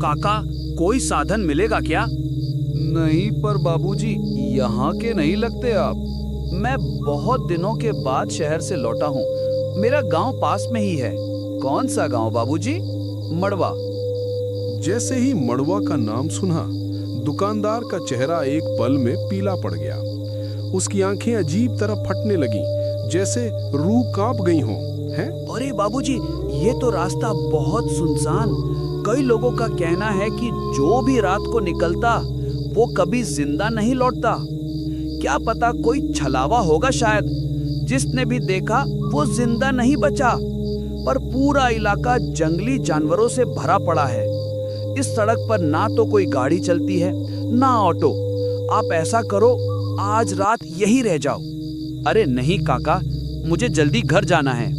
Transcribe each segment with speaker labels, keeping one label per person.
Speaker 1: काका, कोई साधन मिलेगा क्या?
Speaker 2: नहीं पर बाबूजी, यहाँ के नहीं लगते आप।
Speaker 1: मैं बहुत दिनों के बाद शहर से लौटा हूँ। मेरा गांव पास में ही है।
Speaker 2: कौन सा गांव बाबूजी?
Speaker 1: मड़वा।
Speaker 3: जैसे ही मड़वा का नाम सुना, दुकानदार का चेहरा एक पल में पीला पड़ गया। उसकी आंखें अजीब तरह फटने लगीं, जैसे रूह कांप गई हों। हैं?
Speaker 1: अरे बाबूजी, ये तो रास्ता बहुत सुनसान। कई लोगों का कहना है कि जो भी रात को निकलता वो कभी जिंदा नहीं लौटता। क्या पता कोई छलावा होगा शायद। जिसने भी देखा वो जिंदा नहीं बचा। पर पूरा इलाका जंगली जानवरों से भरा पड़ा है। इस सड़क पर ना तो कोई गाड़ी चलती है, ना ऑटो। आप ऐसा करो, आज रात यहीं रह जाओ। अरे नहीं काका, मुझे जल्दी घर जाना है।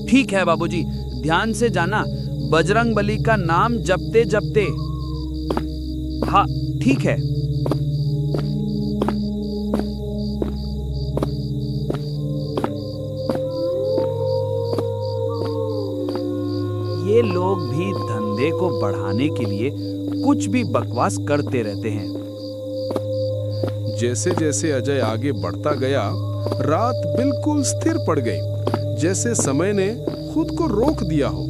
Speaker 1: ठीक है बाबूजी, ध्यान से जाना। बजरंगबली का नाम जपते जपते। हाँ ठीक है। ये लोग भी धंधे को बढ़ाने के लिए कुछ भी बकवास करते रहते हैं।
Speaker 3: जैसे जैसे अजय आगे बढ़ता गया, रात बिल्कुल स्थिर पड़ गई, जैसे समय ने खुद को रोक दिया हो।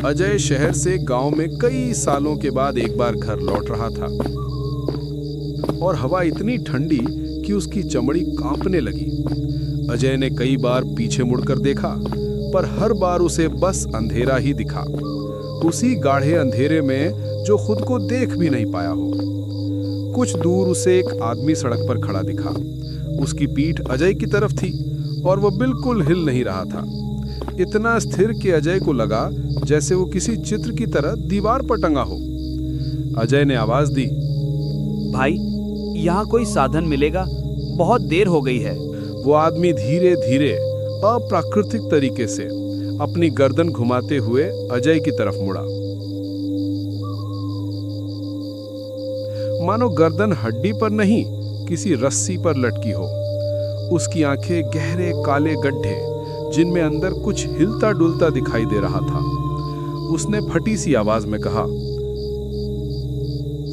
Speaker 3: अजय शहर से गांव में कई सालों के बाद एक बार घर लौट रहा था और हवा इतनी ठंडी कि उसकी चमड़ी कांपने लगी। अजय ने कई बार पीछे मुड़कर देखा, पर हर बार उसे बस अंधेरा ही दिखा। उसी गाढ़े अंधेरे में जो खुद को देख भी नहीं पाया हो। कुछ दूर उसे एक आदमी सड़क पर खड़ा दिखा। उसकी पीठ अजय की तरफ थी और वह बिल्कुल हिल नहीं रहा था। इतना स्थिर कि अजय को लगा जैसे वो किसी चित्र की तरह दीवार पर टंगा हो। अजय ने आवाज दी,
Speaker 1: भाई, यहाँ कोई साधन मिलेगा? बहुत देर हो गई है।
Speaker 3: वो आदमी धीरे धीरे अप्राकृतिक तरीके से अपनी गर्दन घुमाते हुए अजय की तरफ मुड़ा। मानो गर्दन हड्डी पर नहीं, किसी रस्सी पर लटकी हो। उसकी आंखें गहरे काले गड्ढे, जिनमें अंदर कुछ हिलता डुलता दिखाई दे रहा था। उसने फटी सी आवाज में कहा,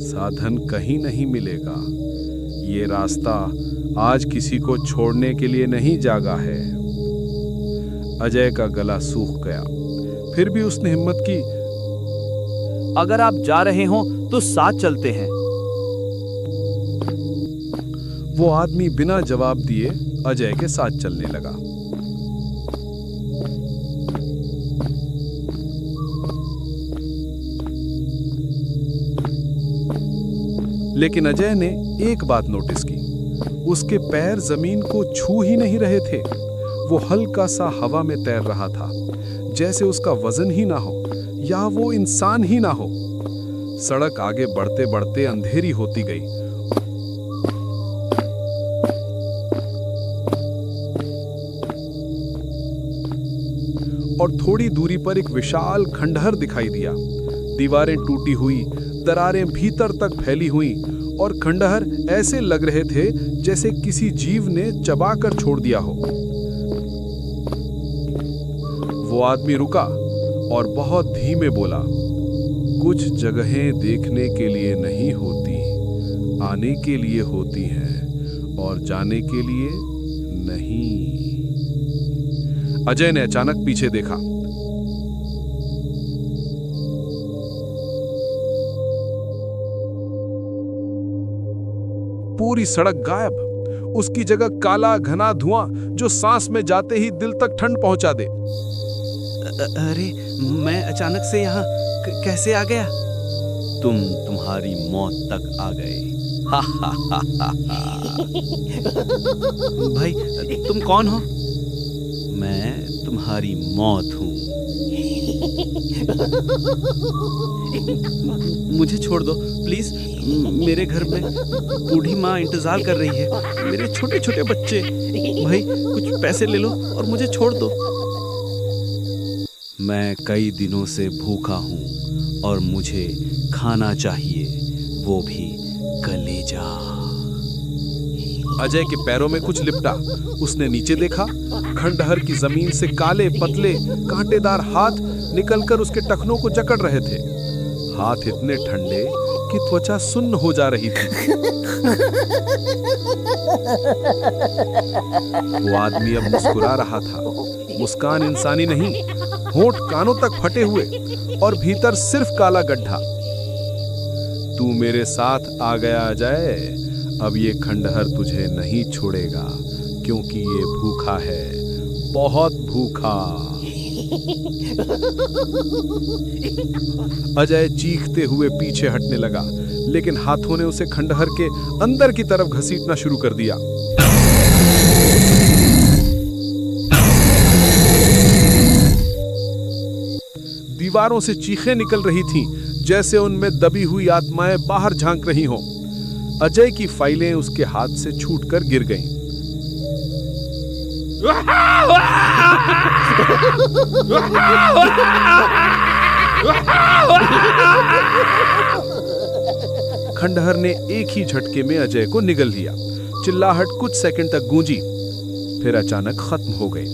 Speaker 3: साधन कहीं नहीं मिलेगा। ये रास्ता आज किसी को छोड़ने के लिए नहीं जागा है। अजय का गला सूख गया। फिर भी उसने हिम्मत की,
Speaker 1: अगर आप जा रहे हो तो साथ चलते हैं।
Speaker 3: वो आदमी बिना जवाब दिए अजय के साथ चलने लगा। लेकिन अजय ने एक बात नोटिस की, उसके पैर जमीन को छू ही नहीं रहे थे। वो हल्का सा हवा में तैर रहा था, जैसे उसका वजन ही ना हो या वो इंसान ही ना हो। सड़क आगे बढ़ते बढ़ते अंधेरी होती गई और थोड़ी दूरी पर एक विशाल खंडहर दिखाई दिया। दीवारें टूटी हुई, दरारें भीतर तक फैली हुई और खंडहर ऐसे लग रहे थे जैसे किसी जीव ने चबाकर छोड़ दिया हो। वो आदमी रुका और बहुत धीमे बोला, कुछ जगहें देखने के लिए नहीं होती, आने के लिए होती हैं और जाने के लिए नहीं। अजय ने अचानक पीछे देखा। पूरी सड़क गायब। उसकी जगह काला घना धुआं जो सांस में जाते ही दिल तक ठंड पहुंचा दे।
Speaker 1: अरे, मैं अचानक से यहाँ कैसे आ गया? तुम्हारी मौत तक आ गए। हा हा हा हा हा। भाई, तुम कौन हो? मैं तुम्हारी मौत हूँ। मुझे छोड़ दो प्लीज। मेरे घर में बूढ़ी माँ इंतजार कर रही है, मेरे छोटे छोटे बच्चे। भाई, कुछ पैसे ले लो और मुझे छोड़ दो। मैं कई दिनों से भूखा हूँ और मुझे खाना चाहिए, वो भी कलेजा।
Speaker 3: अजय के पैरों में कुछ लिपटा। उसने नीचे देखा। खंडहर की जमीन से काले पतले कांटेदार हाथ निकलकर उसके टखनों को जकड़ रहे थे। हाथ इतने ठंडे कि त्वचा सुन्न हो जा रही थी। वो आदमी अब मुस्कुरा रहा था। मुस्कान इंसानी नहीं, होंठ कानों तक फटे हुए और भीतर सिर्फ काला गड्ढा। तू मेरे साथ आ गया अजय, अब ये खंडहर तुझे नहीं छोड़ेगा, क्योंकि ये भूखा है, बहुत भूखा। अजय चीखते हुए पीछे हटने लगा, लेकिन हाथों ने उसे खंडहर के अंदर की तरफ घसीटना शुरू कर दिया। दीवारों से चीखें निकल रही थीं, जैसे उनमें दबी हुई आत्माएं बाहर झांक रही हों। अजय की फाइलें उसके हाथ से छूटकर गिर गईं। खंडहर ने एक ही झटके में अजय को निगल लिया। चिल्लाहट कुछ सेकंड तक गूंजी, फिर अचानक खत्म हो गई।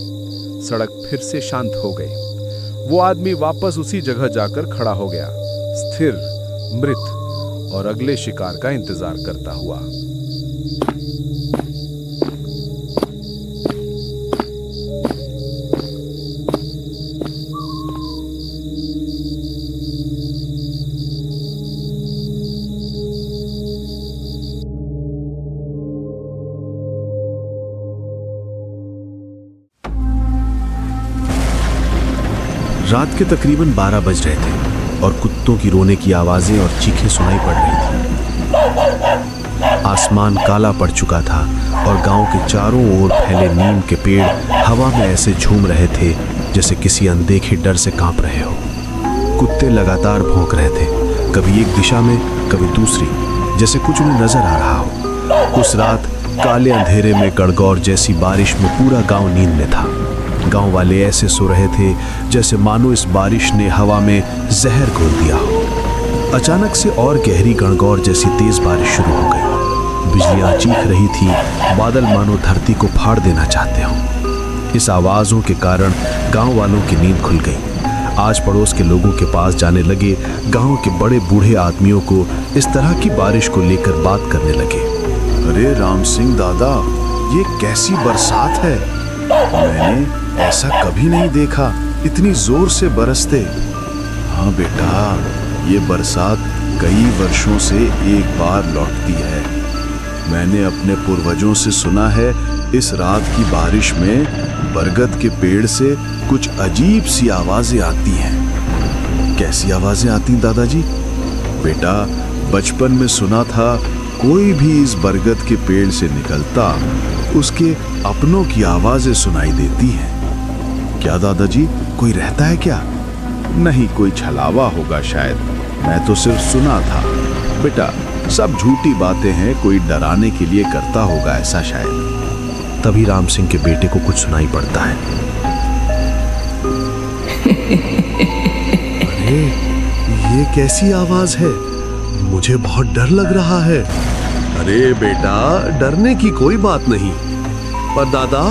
Speaker 3: सड़क फिर से शांत हो गई। वो आदमी वापस उसी जगह जाकर खड़ा हो गया, स्थिर, मृत और अगले शिकार का इंतजार करता हुआ।
Speaker 4: रात के तकरीबन 12 बज रहे थे और कुत्तों की रोने की आवाजें और चीखें सुनाई पड़ रही थी। आसमान काला पड़ चुका था और गांव के चारों ओर फैले नीम के पेड़ हवा में ऐसे झूम रहे थे जैसे किसी अनदेखे डर से कांप रहे हो। कुत्ते लगातार भौंक रहे थे, कभी एक दिशा में, कभी दूसरी, जैसे कुछ उन्हें नजर आ रहा हो। उस रात काले अंधेरे में गड़गौर जैसी बारिश में पूरा गांव नींद में था। गांव वाले ऐसे सो रहे थे जैसे मानो इस बारिश ने हवा में जहर घोल दिया हो। अचानक से और गहरी गणगौर जैसी तेज बारिश शुरू हो गई। बिजलियां चीख रही थी, बादल मानो धरती को फाड़ देना चाहते हो। इस आवाजों के कारण गांव वालों की नींद खुल गई। आज पड़ोस के लोगों के पास जाने लगे। गांव के बड़े बूढ़े आदमियों को इस तरह की बारिश को लेकर बात करने लगे।
Speaker 5: अरे राम सिंह दादा, ये कैसी बरसात है? मैंने ऐसा कभी नहीं देखा, इतनी जोर से बरसते। हाँ बेटा, ये बरसात कई वर्षों से एक बार लौटती है। मैंने अपने पूर्वजों से सुना है, इस रात की बारिश में बरगद के पेड़ से कुछ अजीब सी आवाजें आती हैं। कैसी आवाजें आती दादाजी? बेटा, बचपन में सुना था, कोई भी इस बरगद के पेड़ से निकलता, उसके अपनों की आवाजें सुनाई देती हैं। क्या दादाजी, कोई रहता है क्या? नहीं, कोई छलावा होगा शायद, मैं तो सिर्फ सुना था। बेटा, सब झूठी बातें हैं, कोई डराने के लिए करता होगा ऐसा शायद।
Speaker 4: तभी राम सिंह के बेटे को कुछ सुनाई पड़ता है।
Speaker 5: अरे, ये कैसी आवाज है? मुझे बहुत डर लग रहा है। अरे बेटा, डरने की कोई बात नहीं। पर दादा,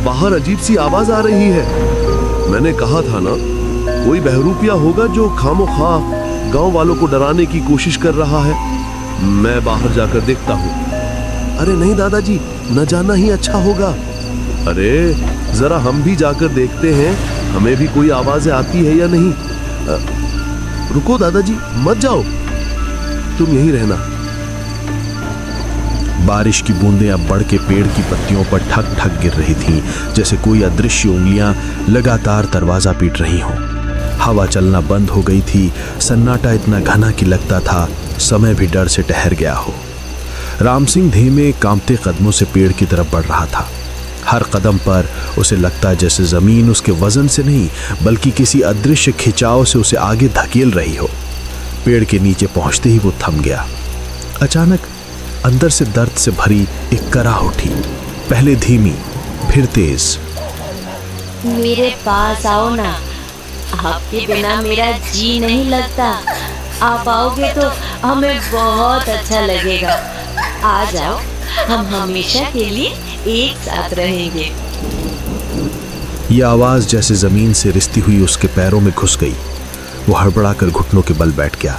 Speaker 5: बाहर अजीब सी आवाज आ रही है। मैंने कहा था ना, कोई बहरूपिया होगा जो खामोखा गांव वालों को डराने की कोशिश कर रहा है। मैं बाहर जाकर देखता हूँ। अरे नहीं दादाजी, न जाना ही अच्छा होगा। अरे जरा हम भी जाकर देखते हैं, हमें भी कोई आवाजें आती है या नहीं। रुको दादाजी, मत जाओ, तुम यहीं रहना।
Speaker 4: बारिश की बूंदें अब बढ़ के पेड़ की पत्तियों पर ठक ठक गिर रही थीं, जैसे कोई अदृश्य उंगलियां लगातार दरवाजा पीट रही हों। हवा चलना बंद हो गई थी। सन्नाटा इतना घना कि लगता था समय भी डर से ठहर गया हो। राम सिंह धीमे कांपते कदमों से पेड़ की तरफ बढ़ रहा था। हर कदम पर उसे लगता जैसे जमीन उसके वजन से नहीं, बल्कि किसी अदृश्य खिंचाव से उसे आगे धकेल रही हो। पेड़ के नीचे पहुंचते ही वो थम गया। अचानक अंदर से दर्द से भरी एक कराह उठी, पहले धीमी, फिर तेज।
Speaker 6: मेरे पास आओ ना, आपके बिना मेरा जी नहीं लगता। आप आओगे तो हमें बहुत अच्छा लगेगा। आ जाओ, हम हमेशा के लिए एक साथ रहेंगे।
Speaker 4: यह आवाज जैसे जमीन से रिश्ती हुई उसके पैरों में घुस गई। वो हड़बड़ाकर घुटनों के बल बैठ गया।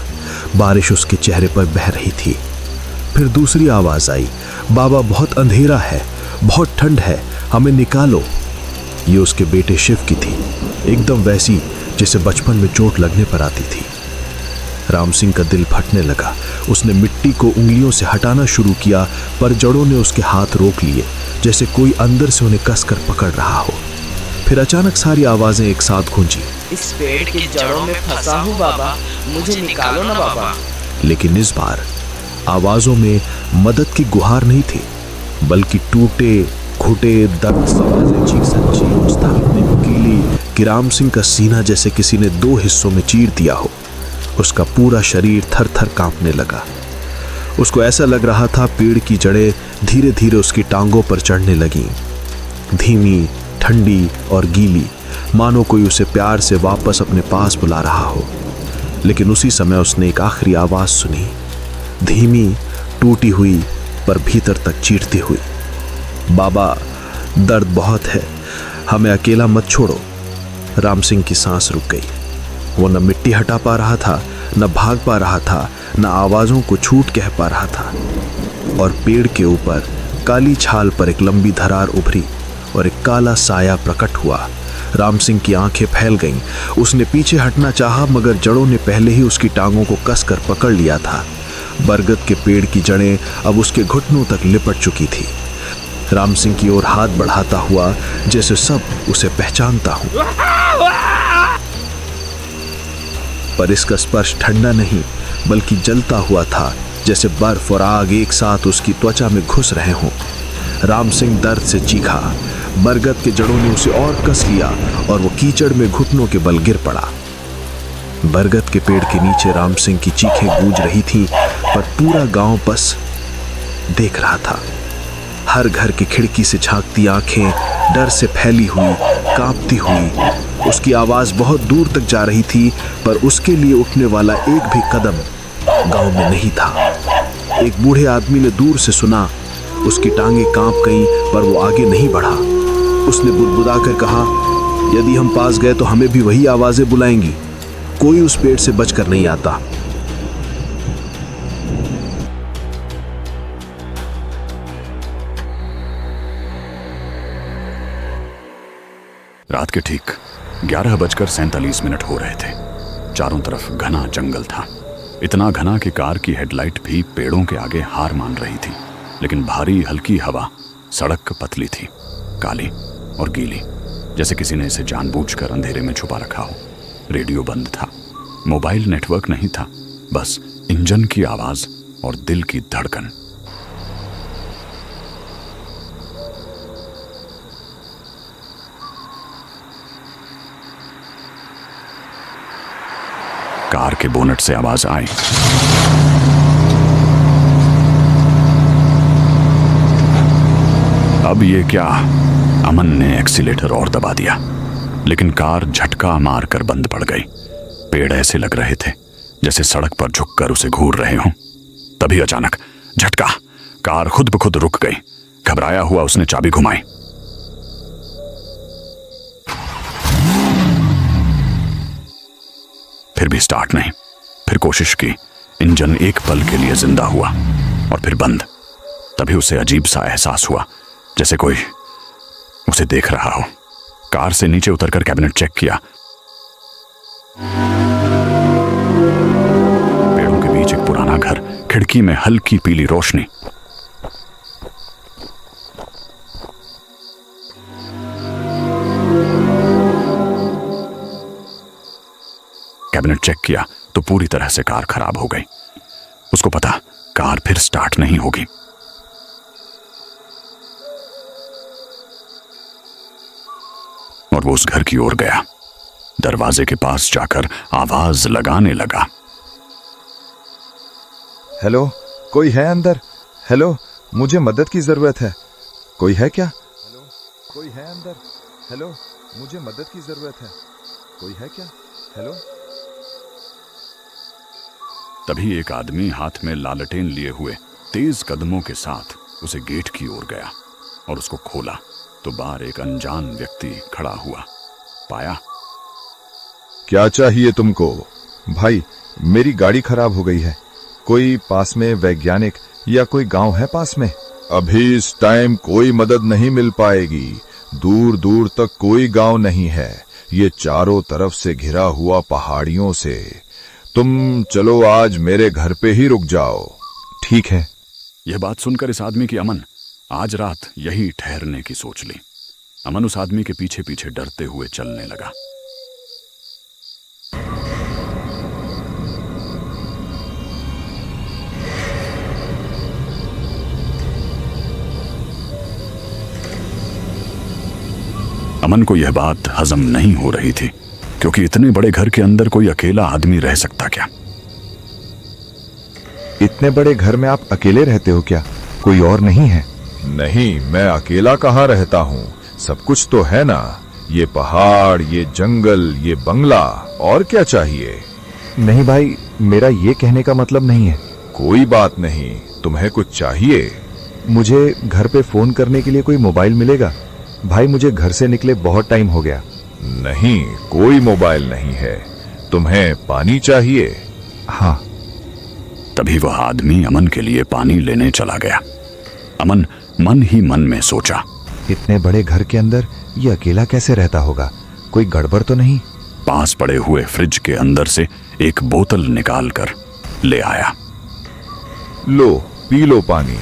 Speaker 4: बारिश उसके चेहरे पर बह रही थी। फिर दूसरी आवाज आई, बाबा बहुत अंधेरा है, बहुत ठंड है, हमें निकालो। ये उसके बेटे शिव की थी, एकदम वैसी जैसे बचपन में चोट लगने पर आती थी। राम सिंह का दिल फटने लगा। उसने मिट्टी को उंगलियों से हटाना शुरू किया, पर जड़ों ने उसके हाथ रोक लिए, जैसे कोई अंदर से उन्हें कसकर पकड़ रहा हो। फिर अचानक सारी आवाजें एक साथ गूंजी,
Speaker 7: इस पेड़ की जड़ों में फंसा हूँ बाबा, मुझे निकालो ना बाबा।
Speaker 4: लेकिन इस बार आवाजों में मदद की गुहार नहीं थी, बल्कि टूटे घुटे दर्द से आवाजें चीख सच्ची अवस्था इतनी नुकीली कि राम सिंह का सीना जैसे किसी ने दो हिस्सों में चीर दिया हो। उसका पूरा शरीर थर थर कांपने लगा। उसको ऐसा लग रहा था पेड़ की जड़ें धीरे धीरे उसकी टांगों पर चढ़ने लगीं, धीमी, ठंडी और गीली, मानो कोई उसे प्यार से वापस अपने पास बुला रहा हो। लेकिन उसी समय उसने एक आखिरी आवाज सुनी, धीमी, टूटी हुई, पर भीतर तक चीरती हुई, बाबा दर्द बहुत है, हमें अकेला मत छोड़ो। राम सिंह की सांस रुक गई। वो न मिट्टी हटा पा रहा था, न भाग पा रहा था, न आवाजों को छूट कह पा रहा था। और पेड़ के ऊपर काली छाल पर एक लंबी धरार उभरी और एक काला साया प्रकट हुआ। राम सिंह की आंखें फैल गईं। उसने पीछे हटना चाहा, मगर जड़ों ने पहले ही उसकी टांगों को कसकर पकड़ लिया था। बरगद के पेड़ की जड़ें अब उसके घुटनों तक लिपट चुकी थी। राम सिंह की ओर हाथ बढ़ाता हुआ जैसे सब उसे पहचानता हूं, पर इसका स्पर्श ठंडा नहीं बल्कि जलता हुआ था, जैसे बर्फ और आग एक साथ उसकी त्वचा में घुस रहे हों। राम सिंह दर्द से चीखा। बरगद के जड़ों ने उसे और कस लिया और वो कीचड़ में घुटनों के बल गिर पड़ा। बरगद के पेड़ के नीचे राम सिंह की चीखें गूंज रही थीं, पर पूरा गांव बस देख रहा था। हर घर की खिड़की से झांकती आंखें डर से फैली हुई, कांपती हुई। उसकी आवाज बहुत दूर तक जा रही थी, पर उसके लिए उठने वाला एक भी कदम गांव में नहीं था। एक बूढ़े आदमी ने दूर से सुना। उसकी टांगें कांप गईं, पर वो आगे नहीं बढ़ा। उसने बुदबुदाकर कहा, यदि हम पास गए तो हमें भी वही आवाजें बुलाएंगी। कोई उस पेड़ से बचकर नहीं आता।
Speaker 8: रात के ठीक 11:47 हो रहे थे। चारों तरफ घना जंगल था, इतना घना कि कार की हेडलाइट भी पेड़ों के आगे हार मान रही थी। लेकिन भारी हल्की हवा, सड़क पतली थी, काली और गीली, जैसे किसी ने इसे जानबूझकर अंधेरे में छुपा रखा हो। रेडियो बंद था, मोबाइल नेटवर्क नहीं था, बस इंजन की आवाज और दिल की धड़कन। कार के बोनट से आवाज आई, अब ये क्या? अमन ने एक्सीलेटर और दबा दिया, लेकिन कार झटका मारकर बंद पड़ गई। पेड़ ऐसे लग रहे थे जैसे सड़क पर झुककर उसे घूर रहे हों। तभी अचानक झटका, कार खुद ब खुद रुक गई। घबराया हुआ उसने चाबी घुमाई। फिर भी स्टार्ट नहीं। फिर कोशिश की, इंजन एक पल के लिए जिंदा हुआ और फिर बंद। तभी उसे अजीब सा एहसास हुआ, जैसे कोई उसे देख रहा हो। कार से नीचे उतरकर कैबिनेट चेक किया। पेड़ों के बीच एक पुराना घर, खिड़की में हल्की पीली रोशनी। कैबिनेट चेक किया तो पूरी तरह से कार खराब हो गई। उसको पता, कार फिर स्टार्ट नहीं होगी। और वो उस घर की ओर गया। दरवाजे के पास जाकर आवाज लगाने लगा,
Speaker 9: हेलो, कोई है अंदर? हेलो, मुझे मदद की जरूरत है। कोई है क्या? हेलो, कोई है अंदर? हेलो, मुझे मदद की जरूरत है। कोई है क्या? हेलो।
Speaker 8: तभी एक आदमी हाथ में लालटेन लिए हुए तेज कदमों के साथ उसे गेट की ओर गया और उसको खोला तो बाहर एक अनजान व्यक्ति खड़ा हुआ। पाया,
Speaker 5: क्या चाहिए तुमको?
Speaker 9: भाई, मेरी गाड़ी खराब हो गई है। कोई पास में वैज्ञानिक या कोई गांव है पास में? अभी इस टाइम कोई मदद नहीं मिल पाएगी। दूर दूर तक कोई गांव नहीं है। ये चारों तरफ से घिरा हुआ पहाड़ियों से। तुम चलो आज मेरे घर पे ही रुक जाओ।
Speaker 4: ठीक है।
Speaker 8: यह बात सुनकर इस आदमी की अमन आज रात यही ठहरने की सोच ली। अमन उस आदमी के पीछे पीछे डरते हुए चलने लगा। अमन को यह बात हजम नहीं हो रही थी, क्योंकि इतने बड़े घर के अंदर कोई अकेला आदमी रह सकता क्या?
Speaker 9: इतने बड़े घर में आप अकेले रहते हो क्या? कोई और नहीं है? नहीं, मैं अकेला कहाँ रहता हूँ। सब कुछ तो है ना। ये पहाड़, ये जंगल, ये बंगला, और क्या चाहिए?
Speaker 4: नहीं भाई, मेरा ये कहने का मतलब नहीं है।
Speaker 9: कोई बात नहीं। तुम्हें कुछ चाहिए?
Speaker 4: मुझे घर पे फोन करने के लिए कोई मोबाइल मिलेगा? भाई, मुझे घर से निकले बहुत टाइम हो गया।
Speaker 9: नहीं, कोई मोबाइल नहीं है। तुम्हें पानी चाहिए?
Speaker 4: हाँ।
Speaker 8: तभी वह आदमी अमन के लिए पानी लेने चला गया। अमन मन ही मन में सोचा,
Speaker 4: इतने बड़े घर के अंदर ये अकेला कैसे रहता होगा? कोई गड़बड़ तो नहीं?
Speaker 8: पास पड़े हुए फ्रिज के अंदर से एक बोतल निकालकर ले आया।
Speaker 9: लो, पी लो पानी।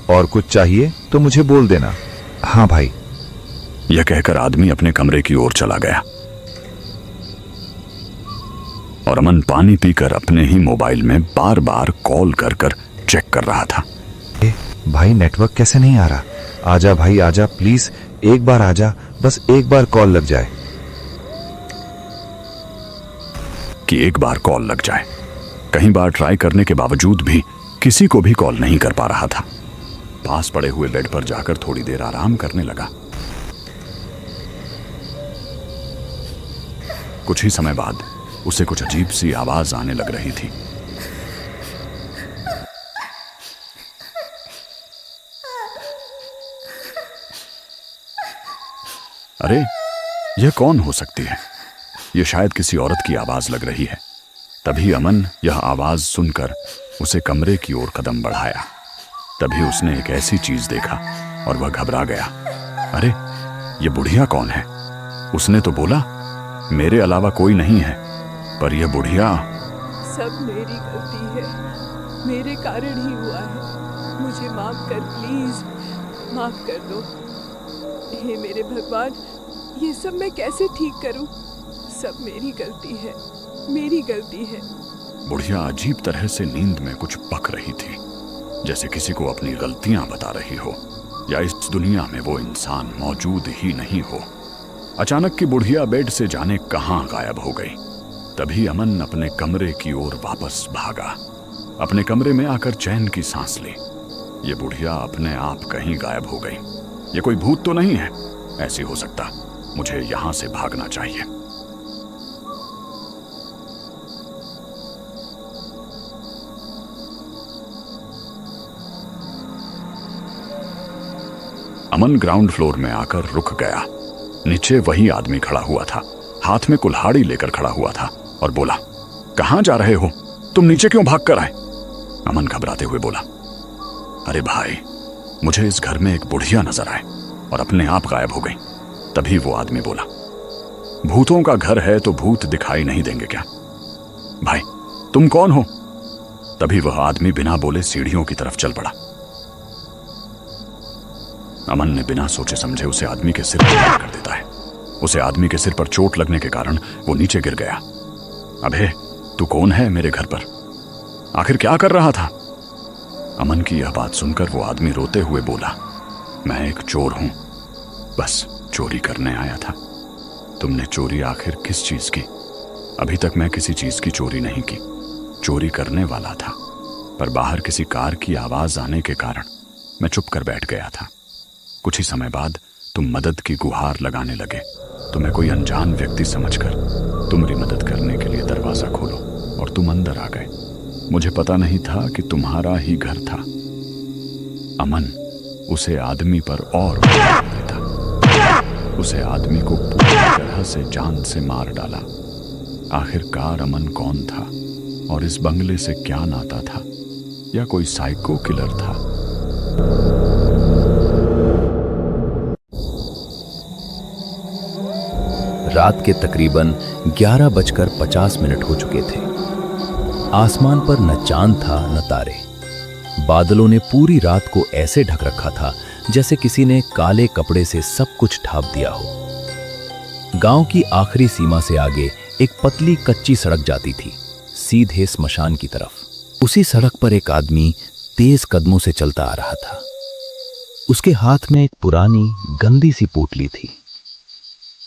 Speaker 9: और कुछ चाहिए तो मुझे बोल देना।
Speaker 4: हाँ भाई।
Speaker 8: यह कहकर आदमी अपने कमरे की ओर चला गया और अमन पानी पीकर अपने ही मोबाइल में बार बार कॉल कर कर चेक कर रहा था।
Speaker 4: भाई, नेटवर्क कैसे नहीं आ रहा? आजा भाई, आजा प्लीज, एक बार आजा, बस एक बार कॉल लग जाए।
Speaker 8: कि एक बार कॉल लग जाए। कई बार ट्राई करने के बावजूद भी किसी को भी कॉल नहीं कर पा रहा था। पास पड़े हुए बेड पर जाकर थोड़ी देर आराम करने लगा। कुछ ही समय बाद उसे कुछ अजीब सी आवाज आने लग रही थी। अरे, यह कौन हो सकती है? यह शायद किसी औरत की आवाज लग रही है। तभी अमन यह आवाज सुनकर उसे कमरे की ओर कदम बढ़ाया। तभी उसने एक ऐसी चीज देखा और वह घबरा गया। अरे, यह बुढ़िया कौन है? उसने तो बोला मेरे अलावा कोई नहीं है, पर यह बुढ़िया।
Speaker 10: सब मेरी गलती है, मेरे कारण ही हुआ है। मुझे माफ कर, प्लीज माफ कर दो। हे मेरे भगवान, ये सब मैं कैसे ठीक करूं? सब मेरी गलती है, मेरी गलती है।
Speaker 8: बुढ़िया अजीब तरह से नींद में कुछ बक रही थी, जैसे किसी को अपनी गलतियां बता रही हो, या इस दुनिया में वो इंसान मौजूद ही नहीं हो। अचानक की बुढ़िया बेड से जाने कहां गायब हो गई। तभी अमन अपने कमरे की ओर वापस भागा। अपने कमरे में आकर चैन की सांस ली। ये बुढ़िया अपने आप कहीं गायब हो गई। ये कोई भूत तो नहीं है? ऐसी हो सकता। मुझे यहां से भागना चाहिए। अमन ग्राउंड फ्लोर में आकर रुक गया। नीचे वही आदमी खड़ा हुआ था, हाथ में कुल्हाड़ी लेकर खड़ा हुआ था और बोला, कहां जा रहे हो? तुम नीचे क्यों भाग कर आए? अमन घबराते हुए बोला, अरे भाई, मुझे इस घर में एक बुढ़िया नजर आए और अपने आप गायब हो गई। तभी वो आदमी बोला, भूतों का घर है तो भूत दिखाई नहीं देंगे क्या? भाई, तुम कौन हो? तभी वह आदमी बिना बोले सीढ़ियों की तरफ चल पड़ा। अमन ने बिना सोचे समझे उसे आदमी के सिर पर वार कर देता है। उसे आदमी के सिर पर चोट लगने के कारण वो नीचे गिर गया। अबे, तू कौन है मेरे घर पर? आखिर क्या कर रहा था? अमन की यह बात सुनकर वो आदमी रोते हुए बोला, मैं एक चोर हूं, बस चोरी करने आया था। तुमने चोरी आखिर किस चीज की? अभी तक मैं किसी चीज की चोरी नहीं की। चोरी करने वाला था, पर बाहर किसी कार की आवाज आने के कारण मैं चुप कर बैठ गया था। कुछ ही समय बाद तुम मदद की गुहार लगाने लगे। तुम्हें कोई अनजान व्यक्ति समझकर तुम्हारी मदद करने के लिए दरवाजा खोलो और तुम अंदर आ गए। मुझे पता नहीं था कि तुम्हारा ही घर था। अमन उसे आदमी पर और देता। उसे आदमी को पूरी तरह से जान से मार डाला। आखिरकार अमन कौन था और इस बंगले से क्या नाता था? या कोई साइको किलर था?
Speaker 11: रात के तकरीबन 11:50 हो चुके थे। आसमान पर न चांद था न तारे। बादलों ने पूरी रात को ऐसे ढक रखा था जैसे किसी ने काले कपड़े से सब कुछ ढांप दिया हो। गांव की आखिरी सीमा से आगे एक पतली कच्ची सड़क जाती थी, सीधे स्मशान की तरफ। उसी सड़क पर एक आदमी तेज कदमों से चलता आ रहा था। उसके हाथ में एक पुरानी गंदी सी पोटली थी।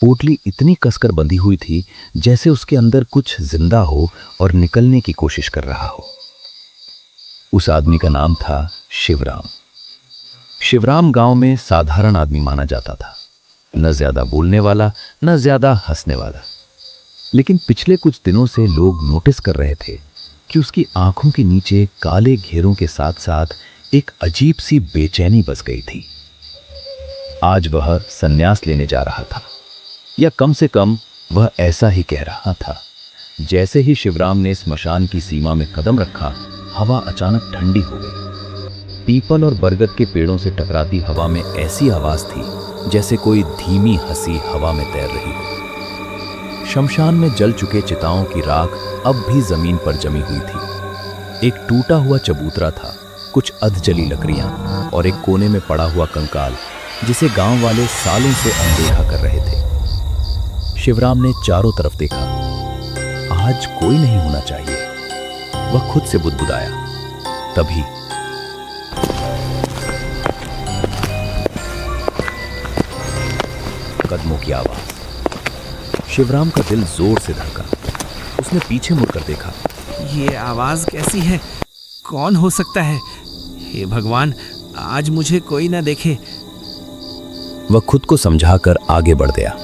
Speaker 11: पोटली इतनी कसकर बंधी हुई थी जैसे उसके अंदर कुछ जिंदा हो और निकलने की कोशिश कर रहा हो। उस आदमी का नाम था शिवराम। शिवराम गांव में साधारण आदमी माना जाता था, न ज्यादा बोलने वाला न ज्यादा हंसने वाला। लेकिन पिछले कुछ दिनों से लोग नोटिस कर रहे थे कि उसकी आंखों के नीचे काले घेरों के साथ साथ एक अजीब सी बेचैनी बस गई थी। आज वह संन्यास लेने जा रहा था, या कम से कम वह ऐसा ही कह रहा था। जैसे ही शिवराम ने स्मशान की सीमा में कदम रखा, हवा अचानक ठंडी हो गई। पीपल और बरगद के पेड़ों से टकराती हवा में ऐसी आवाज थी जैसे कोई धीमी हंसी हवा में तैर रही हो। शमशान में जल चुके चिताओं की राख अब भी जमीन पर जमी हुई थी। एक टूटा हुआ चबूतरा था, कुछ अधजली लकड़ियां और एक कोने में पड़ा हुआ कंकाल जिसे गांव वाले सालों से अनदेखा कर रहे थे। शिवराम ने चारों तरफ देखा। आज कोई नहीं होना चाहिए, वह खुद से बुदबुदाया। तभी कदमों की आवाज। शिवराम का दिल जोर से धड़का। उसने पीछे मुड़कर देखा।
Speaker 7: ये आवाज कैसी है? कौन हो सकता है? हे भगवान, आज मुझे कोई ना देखे।
Speaker 11: वह खुद को समझाकर आगे बढ़ गया।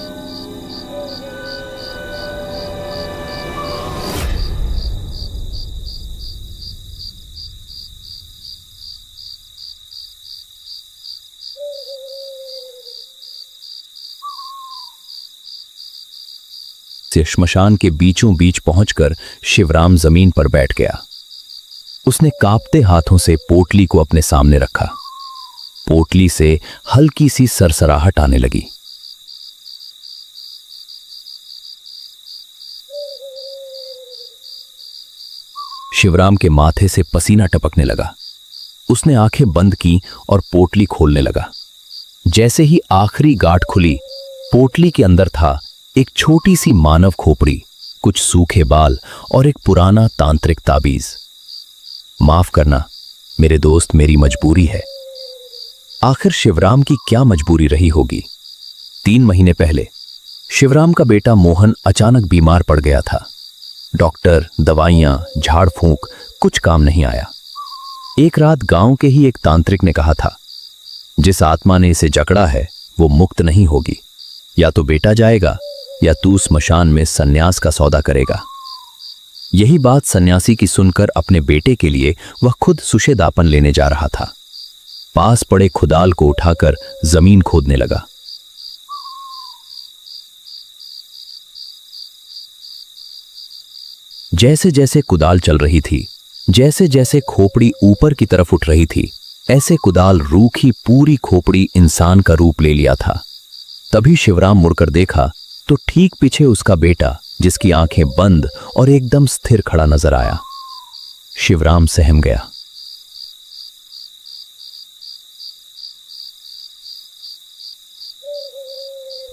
Speaker 11: श्मशान के बीचों बीच पहुंचकर शिवराम जमीन पर बैठ गया। उसने कांपते हाथों से पोटली को अपने सामने रखा। पोटली से हल्की सी सरसराहट आने लगी। शिवराम के माथे से पसीना टपकने लगा। उसने आंखें बंद की और पोटली खोलने लगा। जैसे ही आखिरी गांठ खुली, पोटली के अंदर था एक छोटी सी मानव खोपड़ी, कुछ सूखे बाल और एक पुराना तांत्रिक ताबीज। माफ करना मेरे दोस्त, मेरी मजबूरी है। आखिर शिवराम की क्या मजबूरी रही होगी? 3 महीने पहले शिवराम का बेटा मोहन अचानक बीमार पड़ गया था। डॉक्टर, दवाइयां, झाड़ फूंक, कुछ काम नहीं आया। एक रात गांव के ही एक तांत्रिक ने कहा था, जिस आत्मा ने इसे जकड़ा है वो मुक्त नहीं होगी। या तो बेटा जाएगा या तू स्मशान में सन्यास का सौदा करेगा। यही बात सन्यासी की सुनकर अपने बेटे के लिए वह खुद सुशेदापन लेने जा रहा था। पास पड़े खुदाल को उठाकर जमीन खोदने लगा। जैसे जैसे कुदाल चल रही थी, जैसे जैसे खोपड़ी ऊपर की तरफ उठ रही थी, ऐसे कुदाल रूखी पूरी खोपड़ी इंसान का रूप ले लिया था। तभी शिवराम मुड़कर देखा तो ठीक पीछे उसका बेटा, जिसकी आंखें बंद और एकदम स्थिर खड़ा नजर आया। शिवराम सहम गया।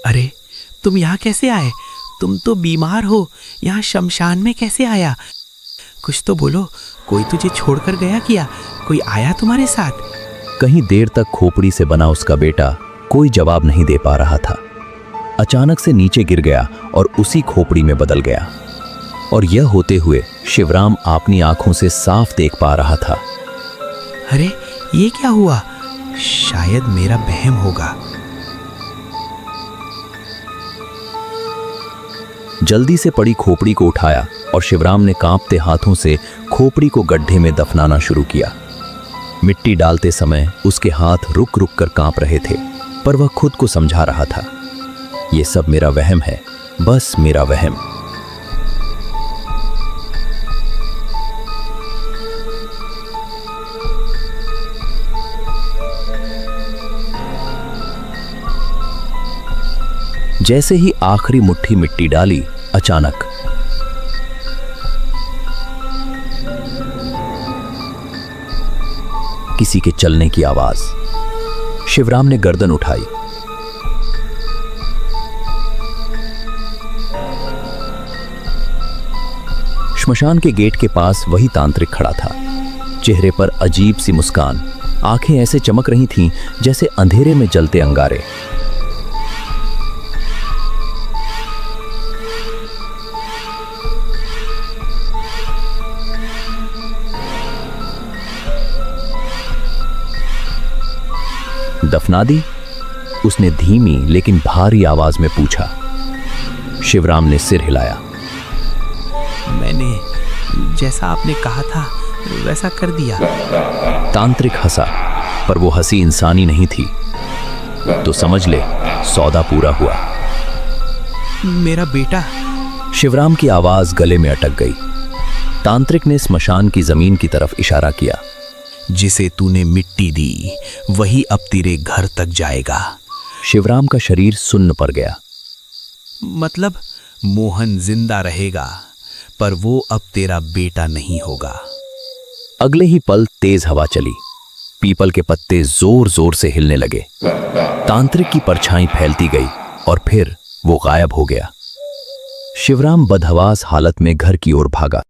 Speaker 7: अरे, तुम यहाँ कैसे आए? तुम तो बीमार हो, यहाँ शमशान में कैसे आया? कुछ तो बोलो, कोई तुझे छोड़कर गया क्या? कोई आया तुम्हारे साथ?
Speaker 11: कहीं देर तक खोपड़ी से बना उसका बेटा कोई जवाब नहीं दे पा रहा था। अचानक से नीचे गिर गया और उसी खोपड़ी में बदल गया। और यह होते हुए शिवराम अपनी आंखों से साफ देख पा रहा था।
Speaker 7: अरे, ये क्या हुआ? शायद मेरा वहम होगा।
Speaker 11: जल्दी से पड़ी खोपड़ी को उठाया और शिवराम ने कांपते हाथों से खोपड़ी को गड्ढे में दफनाना शुरू किया। मिट्टी डालते समय उसके हाथ रुक रुक कर कांप रहे थे, पर वह खुद को समझा रहा था, ये सब मेरा वहम है, बस मेरा वहम। जैसे ही आखिरी मुट्ठी मिट्टी डाली, अचानक किसी के चलने की आवाज। शिवराम ने गर्दन उठाई। श्मशान के गेट के पास वही तांत्रिक खड़ा था। चेहरे पर अजीब सी मुस्कान, आंखें ऐसे चमक रही थीं जैसे अंधेरे में जलते अंगारे। दफना दी? उसने धीमी लेकिन भारी आवाज में पूछा। शिवराम ने सिर हिलाया।
Speaker 7: मैंने जैसा आपने कहा था वैसा कर दिया।
Speaker 11: तांत्रिक हंसा, पर वो हंसी इंसानी नहीं थी। तो समझ ले, सौदा पूरा हुआ।
Speaker 7: मेरा बेटा।
Speaker 11: शिवराम की आवाज गले में अटक गई। तांत्रिक ने स्मशान की जमीन की तरफ इशारा किया।
Speaker 7: जिसे तूने मिट्टी दी वही अब तेरे घर तक जाएगा।
Speaker 11: शिवराम का शरीर सुन्न पड़ गया।
Speaker 7: मतलब मोहन जिंदा रहेगा, पर वो अब तेरा बेटा नहीं होगा।
Speaker 11: अगले ही पल तेज हवा चली। पीपल के पत्ते जोर जोर से हिलने लगे। तांत्रिक की परछाई फैलती गई और फिर वो गायब हो गया। शिवराम बदहवास हालत में घर की ओर भागा।